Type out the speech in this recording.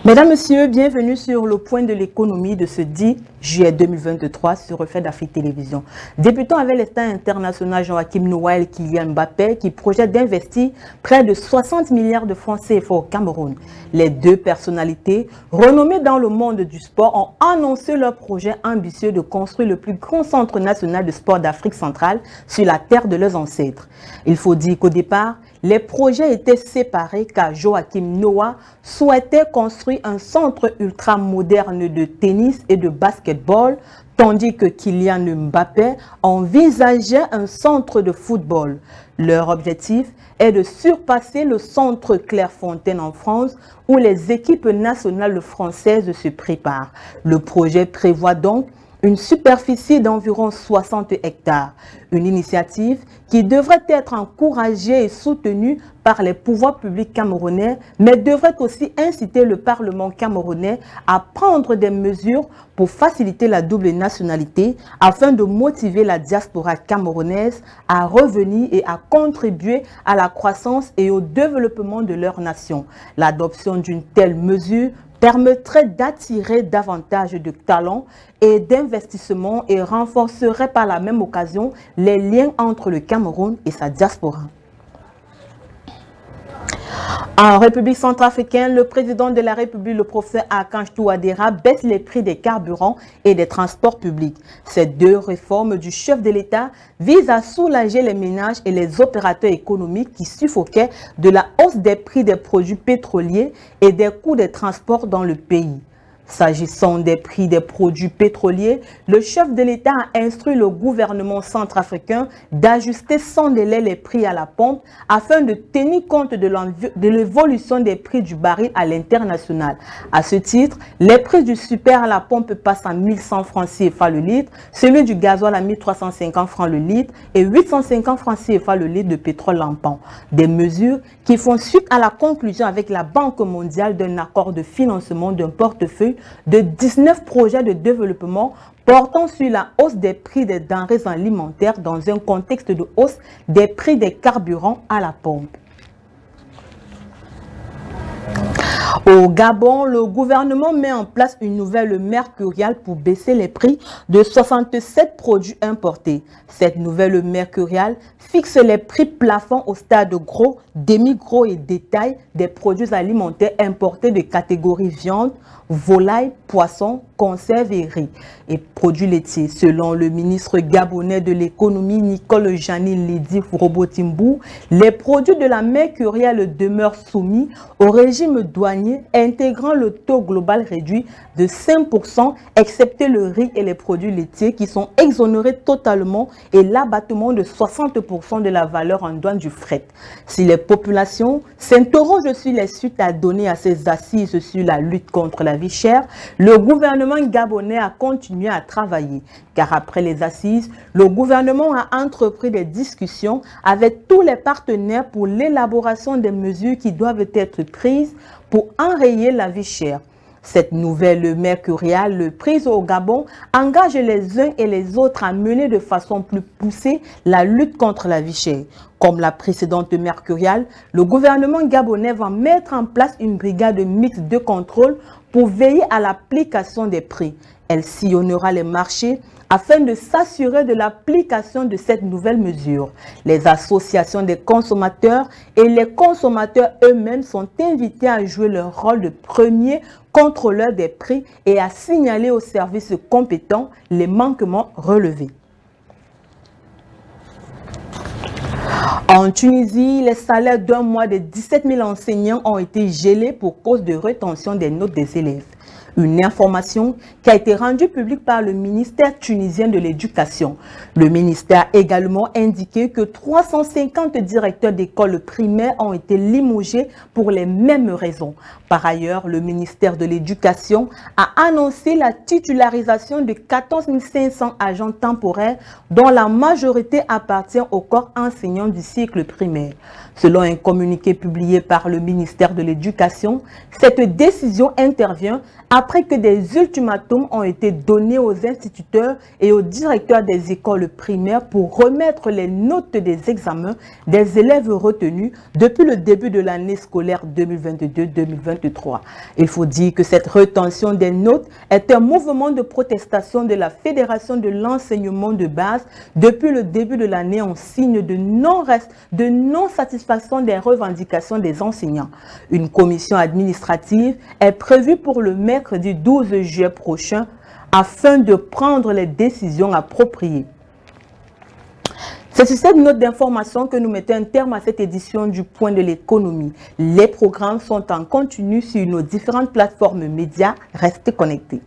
Mesdames, Messieurs, bienvenue sur le point de l'économie de ce 10 juillet 2023 sur Reflet d'Afrique Télévision. Débutons avec les stars internationaux Joachim Noah et Kylian Mbappé qui projettent d'investir près de 60 milliards de francs CFA au Cameroun. Les deux personnalités renommées dans le monde du sport ont annoncé leur projet ambitieux de construire le plus grand centre national de sport d'Afrique centrale sur la terre de leurs ancêtres. Il faut dire qu'au départ, les projets étaient séparés car Joachim Noah souhaitait construire un centre ultra moderne de tennis et de basketball, tandis que Kylian Mbappé envisageait un centre de football. Leur objectif est de surpasser le centre Clairefontaine en France où les équipes nationales françaises se préparent. Le projet prévoit donc une superficie d'environ 60 hectares. Une initiative qui devrait être encouragée et soutenue par les pouvoirs publics camerounais, mais devrait aussi inciter le Parlement camerounais à prendre des mesures pour faciliter la double nationalité afin de motiver la diaspora camerounaise à revenir et à contribuer à la croissance et au développement de leur nation. L'adoption d'une telle mesure permettrait d'attirer davantage de talents et d'investissements et renforcerait par la même occasion les liens entre le Cameroun et sa diaspora. En République centrafricaine, le président de la République, le professeur Archange Touadéra, baisse les prix des carburants et des transports publics. Ces deux réformes du chef de l'État visent à soulager les ménages et les opérateurs économiques qui suffoquaient de la hausse des prix des produits pétroliers et des coûts des transports dans le pays. S'agissant des prix des produits pétroliers, le chef de l'État a instruit le gouvernement centrafricain d'ajuster sans délai les prix à la pompe afin de tenir compte de l'évolution des prix du baril à l'international. À ce titre, les prix du super à la pompe passent à 1100 francs CFA le litre, celui du gasoil à 1350 francs le litre et 850 francs CFA le litre de pétrole lampant. Des mesures qui font suite à la conclusion avec la Banque mondiale d'un accord de financement d'un portefeuille de 19 projets de développement portant sur la hausse des prix des denrées alimentaires dans un contexte de hausse des prix des carburants à la pompe. Au Gabon, le gouvernement met en place une nouvelle mercuriale pour baisser les prix de 67 produits importés. Cette nouvelle mercuriale fixe les prix plafonds au stade gros, demi-gros et détail des produits alimentaires importés de catégorie viande, volaille, poisson, conserve et riz et produits laitiers. Selon le ministre gabonais de l'économie Nicole Jani-Lidi Robotimbou, les produits de la mercuriale demeurent soumis au régime douanier intégrant le taux global réduit de 5%, excepté le riz et les produits laitiers qui sont exonérés totalement et l'abattement de 60% de la valeur en douane du fret. Si les populations s'interrogent sur les suites à donner à ces assises sur la lutte contre la vie chère, le gouvernement gabonais a continué à travailler, car après les assises, le gouvernement a entrepris des discussions avec tous les partenaires pour l'élaboration des mesures qui doivent être prises pour enrayer la vie chère. Cette nouvelle mercuriale prise au Gabon engage les uns et les autres à mener de façon plus poussée la lutte contre la vie chère. Comme la précédente mercuriale, le gouvernement gabonais va mettre en place une brigade mixte de contrôle pour veiller à l'application des prix. Elle sillonnera les marchés afin de s'assurer de l'application de cette nouvelle mesure. Les associations des consommateurs et les consommateurs eux-mêmes sont invités à jouer leur rôle de premier contrôleur des prix et à signaler aux services compétents les manquements relevés. En Tunisie, les salaires d'un mois de 17 000 enseignants ont été gelés pour cause de rétention des notes des élèves. Une information qui a été rendue publique par le ministère tunisien de l'Éducation. Le ministère a également indiqué que 350 directeurs d'écoles primaires ont été limogés pour les mêmes raisons. Par ailleurs, le ministère de l'Éducation a annoncé la titularisation de 14 500 agents temporaires dont la majorité appartient au corps enseignant du cycle primaire. Selon un communiqué publié par le ministère de l'Éducation, cette décision intervient après que des ultimatums ont été donnés aux instituteurs et aux directeurs des écoles primaires pour remettre les notes des examens des élèves retenus depuis le début de l'année scolaire 2022-2023. 2023. Il faut dire que cette rétention des notes est un mouvement de protestation de la Fédération de l'enseignement de base depuis le début de l'année en signe de non-satisfaction des revendications des enseignants. Une commission administrative est prévue pour le mercredi 12 juillet prochain afin de prendre les décisions appropriées. C'est sur cette note d'information que nous mettons un terme à cette édition du Point de l'économie. Les programmes sont en continu sur nos différentes plateformes médias. Restez connectés.